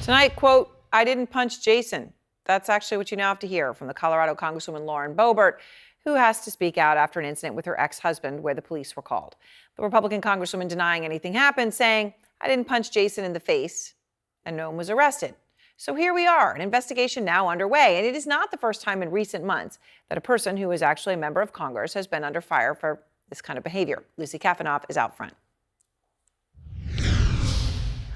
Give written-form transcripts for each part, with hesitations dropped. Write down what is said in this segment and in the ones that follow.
Tonight, quote, "I didn't punch Jason." That's actually what you now have to hear from the Colorado Congresswoman Lauren Boebert, who has to speak out after an incident with her ex-husband where the police were called. The Republican Congresswoman denying anything happened, saying, "I didn't punch Jason in the face," and no one was arrested. So here we are, an investigation now underway, and it is not the first time in recent months that a person who is actually a member of Congress has been under fire for this kind of behavior. Lucy Kafanoff is out front.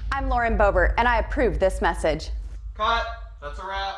I'm Lauren Boebert, and I approve this message. Cut. That's a wrap.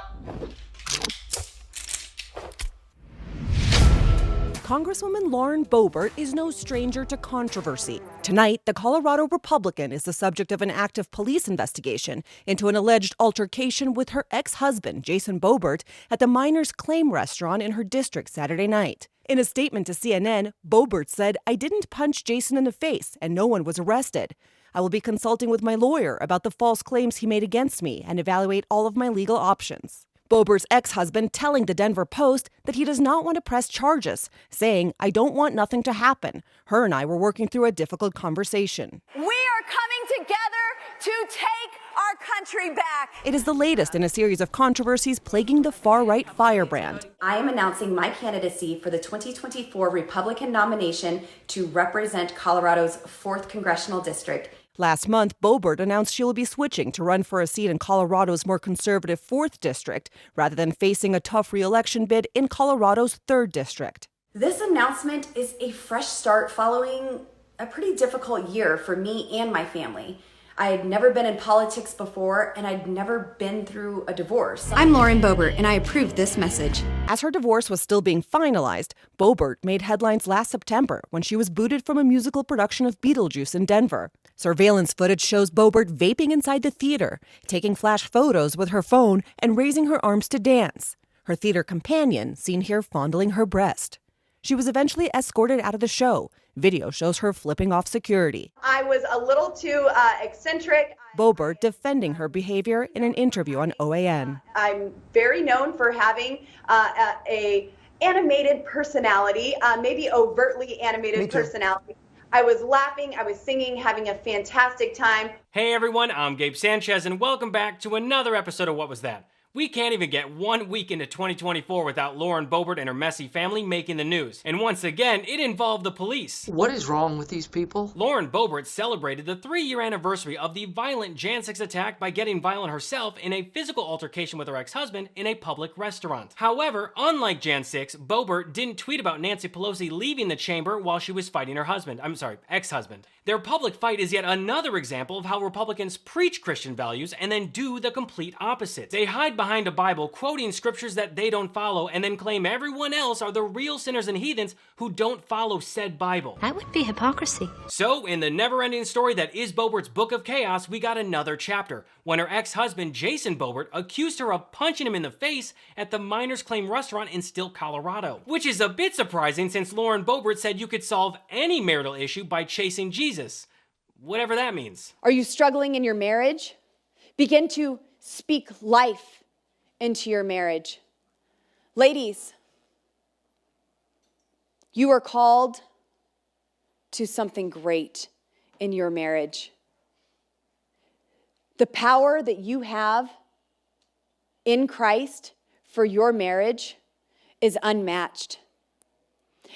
Congresswoman Lauren Boebert is no stranger to controversy. Tonight, the Colorado Republican is the subject of an active police investigation into an alleged altercation with her ex-husband, Jason Boebert, at the Miners Claim restaurant in her district Saturday night. In a statement to CNN, Boebert said, "I didn't punch Jason in the face, and no one was arrested. I will be consulting with my lawyer about the false claims he made against me and evaluate all of my legal options." Boebert's ex-husband telling the Denver Post that he does not want to press charges, saying, "I don't want nothing to happen. Her and I were working through a difficult conversation." We are coming together to take our country back. It is the latest in a series of controversies plaguing the far-right firebrand. I am announcing my candidacy for the 2024 Republican nomination to represent Colorado's 4th Congressional District. Last month, Boebert announced she will be switching to run for a seat in Colorado's more conservative 4th District, rather than facing a tough re-election bid in Colorado's 3rd District. This announcement is a fresh start following a pretty difficult year for me and my family. I had never been in politics before, and I'd never been through a divorce. I'm Lauren Boebert, and I approve this message. As her divorce was still being finalized, Boebert made headlines last September when she was booted from a musical production of Beetlejuice in Denver. Surveillance footage shows Boebert vaping inside the theater, taking flash photos with her phone, and raising her arms to dance. Her theater companion seen here fondling her breast. She was eventually escorted out of the show. Video shows her flipping off security. I was a little too eccentric. Boebert defending her behavior in an interview on OAN. I'm very known for having a animated personality, maybe overtly animated personality. I was laughing, I was singing, having a fantastic time. Hey everyone, I'm Gabe Sanchez, and welcome back to another episode of What Was That? We can't even get 1 week into 2024 without Lauren Boebert and her messy family making the news. And once again, it involved the police. What is wrong with these people? Lauren Boebert celebrated the 3-year anniversary of the violent Jan 6 attack by getting violent herself in a physical altercation with her ex-husband in a public restaurant. However, unlike Jan 6, Boebert didn't tweet about Nancy Pelosi leaving the chamber while she was fighting her ex-husband. Their public fight is yet another example of how Republicans preach Christian values and then do the complete opposite. They hide behind a Bible, quoting scriptures that they don't follow, and then claim everyone else are the real sinners and heathens who don't follow said Bible. That would be hypocrisy. So, in the never-ending story that is Boebert's Book of Chaos, we got another chapter, when her ex-husband, Jason Boebert, accused her of punching him in the face at the Miners Claim restaurant in Stilt, Colorado. Which is a bit surprising since Lauren Boebert said you could solve any marital issue by chasing Jesus. Whatever that means. Are you struggling in your marriage? Begin to speak life into your marriage. Ladies, you are called to something great in your marriage. The power that you have in Christ for your marriage is unmatched.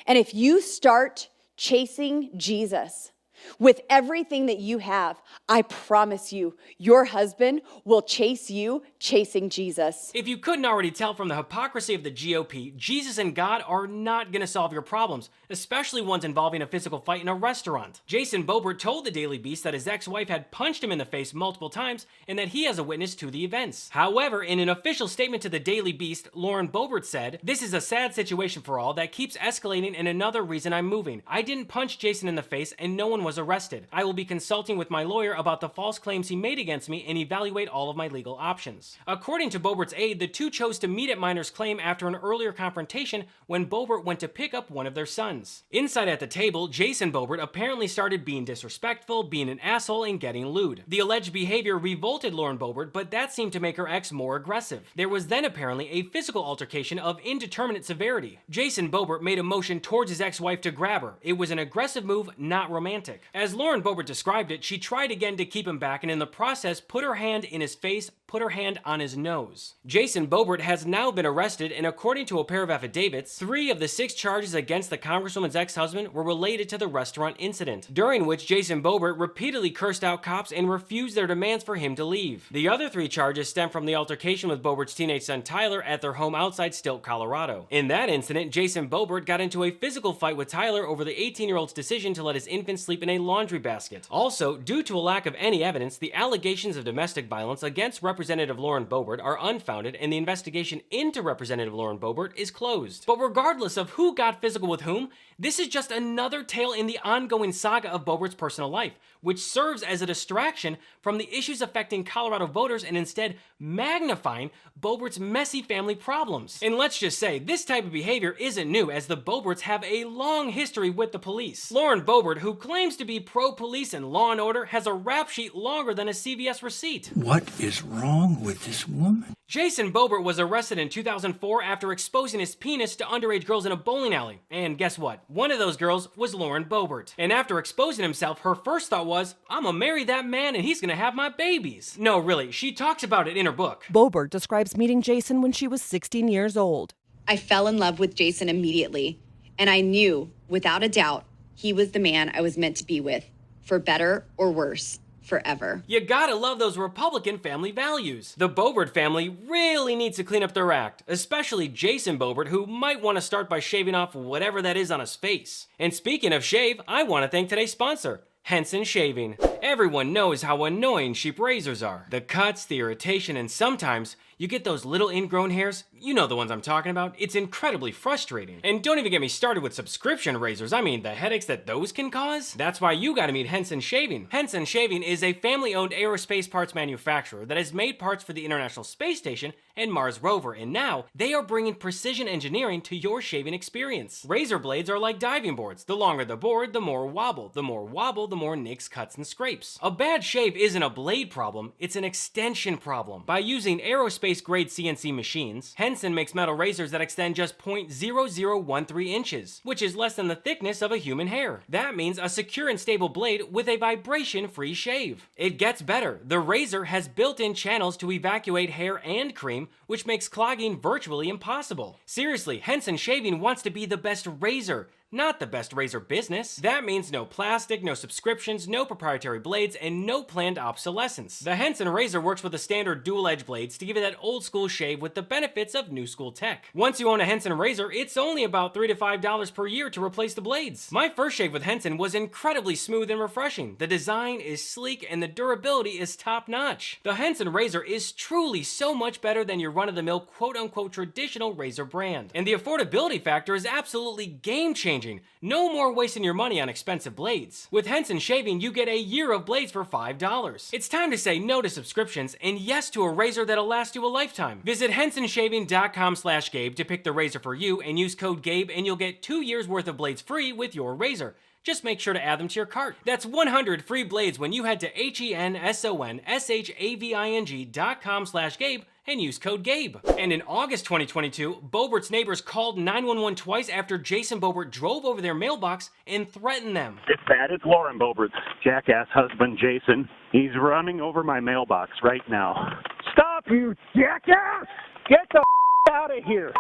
And if you start chasing Jesus with everything that you have, I promise you, your husband will chase you chasing Jesus. If you couldn't already tell from the hypocrisy of the GOP, Jesus and God are not going to solve your problems, especially ones involving a physical fight in a restaurant. Jason Boebert told the Daily Beast that his ex-wife had punched him in the face multiple times and that he has a witness to the events. However, in an official statement to the Daily Beast, Lauren Boebert said, "This is a sad situation for all that keeps escalating and another reason I'm moving. I didn't punch Jason in the face and no one was arrested. I will be consulting with my lawyer about the false claims he made against me and evaluate all of my legal options." According to Boebert's aide, the two chose to meet at Miners Claim after an earlier confrontation when Boebert went to pick up one of their sons. Inside at the table, Jason Boebert apparently started being disrespectful, being an asshole, and getting lewd. The alleged behavior revolted Lauren Boebert, but that seemed to make her ex more aggressive. There was then apparently a physical altercation of indeterminate severity. Jason Boebert made a motion towards his ex-wife to grab her. It was an aggressive move, not romantic. As Lauren Boebert described it, she tried again to keep him back and in the process put her hand in his face, put her hand on his nose. Jason Boebert has now been arrested, and according to a pair of affidavits, 3 of the 6 charges against the Congresswoman's ex-husband were related to the restaurant incident, during which Jason Boebert repeatedly cursed out cops and refused their demands for him to leave. The other 3 charges stem from the altercation with Boebert's teenage son Tyler at their home outside Stilt, Colorado. In that incident, Jason Boebert got into a physical fight with Tyler over the 18-year-old's decision to let his infant sleep in a laundry basket. Also, due to a lack of any evidence, the allegations of domestic violence against Representative Lauren Boebert are unfounded, and the investigation into Representative Lauren Boebert is closed. But regardless of who got physical with whom, this is just another tale in the ongoing saga of Boebert's personal life, which serves as a distraction from the issues affecting Colorado voters and instead magnifying Boebert's messy family problems. And let's just say, this type of behavior isn't new, as the Boeberts have a long history with the police. Lauren Boebert, who claims to be pro-police and law and order, has a rap sheet longer than a CVS receipt. What is wrong with this woman? Jason Boebert was arrested in 2004 after exposing his penis to underage girls in a bowling alley. And guess what? One of those girls was Lauren Boebert. And after exposing himself, her first thought was, I'm gonna marry that man and he's gonna have my babies. No, really, she talks about it in her book. Boebert describes meeting Jason when she was 16 years old. I fell in love with Jason immediately, and I knew, without a doubt, he was the man I was meant to be with, for better or worse. Forever. You gotta love those Republican family values. The Boebert family really needs to clean up their act, especially Jason Boebert, who might want to start by shaving off whatever that is on his face. And speaking of shave, I want to thank today's sponsor, Henson Shaving. Everyone knows how annoying sheep razors are. The cuts, the irritation, and sometimes you get those little ingrown hairs. You know the ones I'm talking about. It's incredibly frustrating. And don't even get me started with subscription razors. I mean, the headaches that those can cause? That's why you gotta meet Henson Shaving. Henson Shaving is a family-owned aerospace parts manufacturer that has made parts for the International Space Station and Mars rover, and now they are bringing precision engineering to your shaving experience. Razor blades are like diving boards. The longer the board, the more wobble. The more wobble, the more nicks, cuts, and scrapes. A bad shave isn't a blade problem, it's an extension problem. By using aerospace-grade CNC machines, Henson makes metal razors that extend just 0.0013 inches, which is less than the thickness of a human hair. That means a secure and stable blade with a vibration-free shave. It gets better. The razor has built-in channels to evacuate hair and cream, which makes clogging virtually impossible. Seriously, Henson Shaving wants to be the best razor, not the best razor business. That means no plastic, no subscriptions, no proprietary blades, and no planned obsolescence. The Henson razor works with the standard dual-edge blades to give you that old-school shave with the benefits of new-school tech. Once you own a Henson razor, it's only about $3 to $5 per year to replace the blades. My first shave with Henson was incredibly smooth and refreshing. The design is sleek and the durability is top-notch. The Henson razor is truly so much better than your run-of-the-mill quote-unquote traditional razor brand. And the affordability factor is absolutely game-changing. No more wasting your money on expensive blades. With Henson Shaving, you get a year of blades for $5. It's time to say no to subscriptions and yes to a razor that'll last you a lifetime. Visit hensonshaving.com/Gabe to pick the razor for you and use code GABE and you'll get 2 years worth of blades free with your razor. Just make sure to add them to your cart. That's 100 free blades when you head to hensonshaving.com/Gabe and use code GABE. And in August 2022, Boebert's neighbors called 911 twice after Jason Boebert drove over their mailbox and threatened them. It's bad. It's Lauren Boebert's jackass husband, Jason. He's running over my mailbox right now. Stop, you jackass! Get the out of here!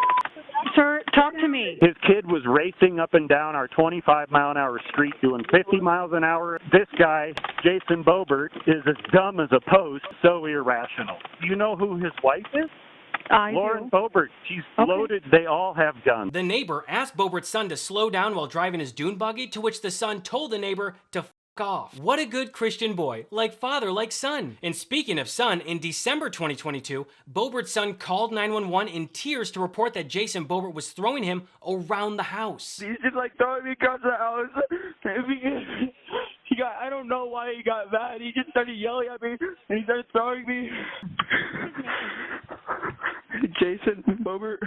Sir, talk to me. His kid was racing up and down our 25-mile-an-hour street doing 50 miles an hour. This guy, Jason Boebert, is as dumb as a post, so irrational. Do you know who his wife is? Lauren Boebert. She's loaded. They all have guns. The neighbor asked Boebert's son to slow down while driving his dune buggy, to which the son told the neighbor to off. What a good Christian boy, like father, like son. And speaking of son, in December 2022, Boebert's son called 911 in tears to report that Jason Boebert was throwing him around the house. He's just like throwing me across the house. I don't know why he got mad. He just started yelling at me and he started throwing me. Jason Boebert.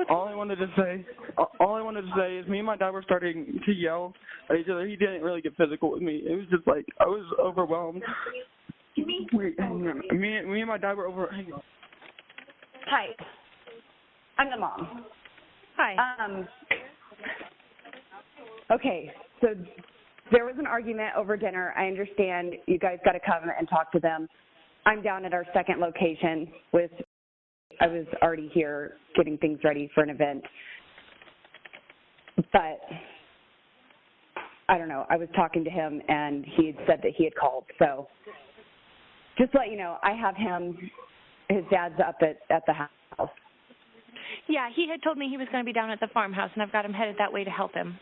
All I wanted to say is me and my dad were starting to yell at each other. He didn't really get physical with me. It was just like, I was overwhelmed. Wait, hang on. Me and my dad were over. Hang on. Hi. I'm the mom. Hi. Okay, so there was an argument over dinner. I understand you guys got to come and talk to them. I'm down at our second location I was already here getting things ready for an event. But I don't know, I was talking to him and he had said that he had called. So just to let you know, I have his dad's up at the house. Yeah, he had told me he was going to be down at the farmhouse, and I've got him headed that way to help him.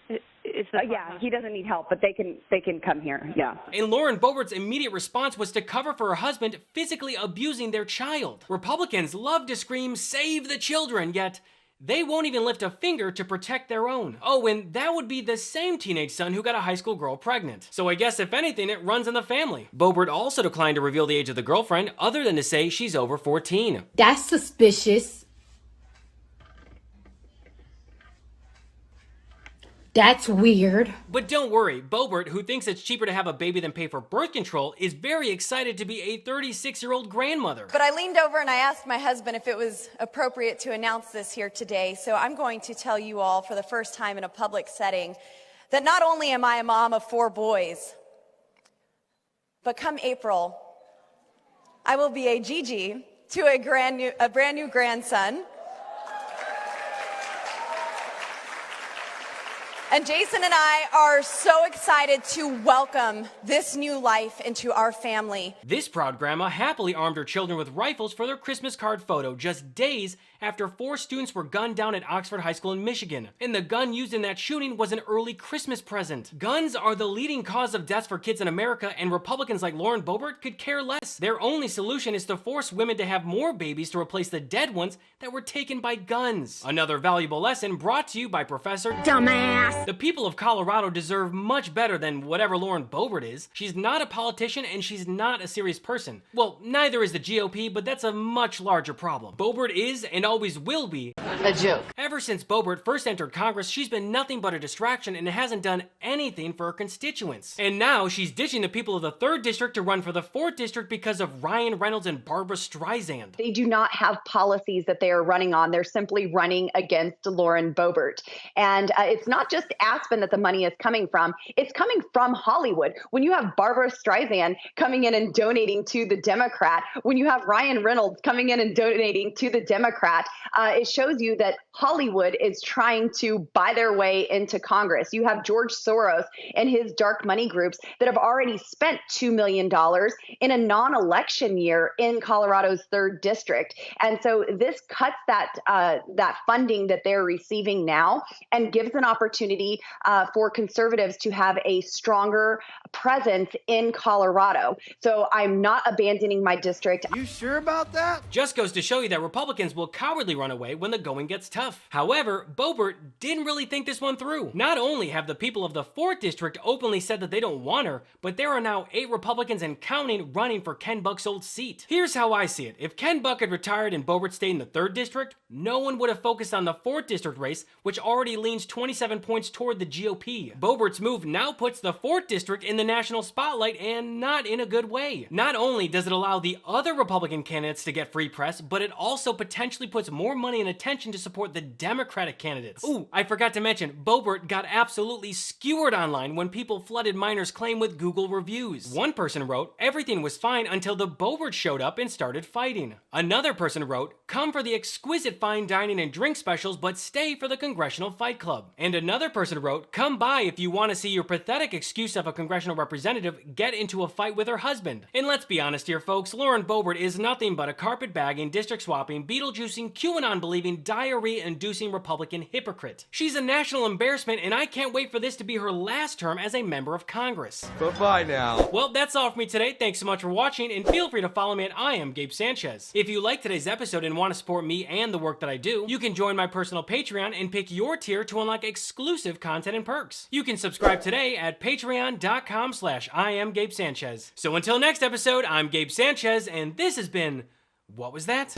Yeah, he doesn't need help, but they can come here. Yeah. And Lauren Boebert's immediate response was to cover for her husband physically abusing their child. Republicans love to scream, "Save the children," yet they won't even lift a finger to protect their own. Oh, and that would be the same teenage son who got a high school girl pregnant. So I guess if anything, it runs in the family. Boebert also declined to reveal the age of the girlfriend, other than to say she's over 14. That's suspicious. That's weird. But don't worry, Boebert, who thinks it's cheaper to have a baby than pay for birth control, is very excited to be a 36-year-old grandmother. But I leaned over and I asked my husband if it was appropriate to announce this here today. So I'm going to tell you all for the first time in a public setting that not only am I a mom of 4 boys, but come April, I will be a Gigi to a brand new grandson. And Jason and I are so excited to welcome this new life into our family. This proud grandma happily armed her children with rifles for their Christmas card photo just days after 4 students were gunned down at Oxford High School in Michigan. And the gun used in that shooting was an early Christmas present. Guns are the leading cause of deaths for kids in America, and Republicans like Lauren Boebert could care less. Their only solution is to force women to have more babies to replace the dead ones that were taken by guns. Another valuable lesson brought to you by Professor Dumbass. The people of Colorado deserve much better than whatever Lauren Boebert is. She's not a politician and she's not a serious person. Well, neither is the GOP, but that's a much larger problem. Boebert is and always will be a joke. Ever since Boebert first entered Congress, she's been nothing but a distraction and hasn't done anything for her constituents. And now she's ditching the people of the 3rd District to run for the 4th District because of Ryan Reynolds and Barbara Streisand. They do not have policies that they are running on. They're simply running against Lauren Boebert. And it's not just Aspen that the money is coming from. It's coming from Hollywood. When you have Barbara Streisand coming in and donating to the Democrat, when you have Ryan Reynolds coming in and donating to the Democrat, it shows you that Hollywood is trying to buy their way into Congress. You have George Soros and his dark money groups that have already spent $2 million in a non-election year in Colorado's 3rd District. And so this cuts that funding that they're receiving now and gives an opportunity for conservatives to have a stronger presence in Colorado. So I'm not abandoning my district. You sure about that? Just goes to show you that Republicans will cowardly run away when the going gets tough. However, Boebert didn't really think this one through. Not only have the people of the 4th District openly said that they don't want her, but there are now 8 Republicans and counting running for Ken Buck's old seat. Here's how I see it. If Ken Buck had retired and Boebert stayed in the 3rd District, no one would have focused on the 4th District race, which already leans 27 points toward the GOP. Boebert's move now puts the 4th District in the national spotlight, and not in a good way. Not only does it allow the other Republican candidates to get free press, but it also potentially puts more money and attention to support the Democratic candidates. Ooh, I forgot to mention, Boebert got absolutely skewered online when people flooded Minor's claim with Google reviews. One person wrote, "Everything was fine until the Boebert showed up and started fighting." Another person wrote, "Come for the exquisite fine dining and drink specials, but stay for the Congressional Fight Club." And another person wrote, "Come by if you want to see your pathetic excuse of a congressional representative get into a fight with her husband." And let's be honest here, folks, Lauren Boebert is nothing but a carpetbagging, district swapping, Beetlejuicing, QAnon-believing, diarrhea-inducing Republican hypocrite. She's a national embarrassment, and I can't wait for this to be her last term as a member of Congress. Bye-bye now. Well, that's all for me today. Thanks so much for watching, and feel free to follow me at I am Gabe Sanchez. If you like today's episode and want to support me and the work that I do, you can join my personal Patreon and pick your tier to unlock exclusive content and perks. You can subscribe today at patreon.com/IamGabeSanchez. So until next episode, I'm Gabe Sanchez, and this has been What Was That?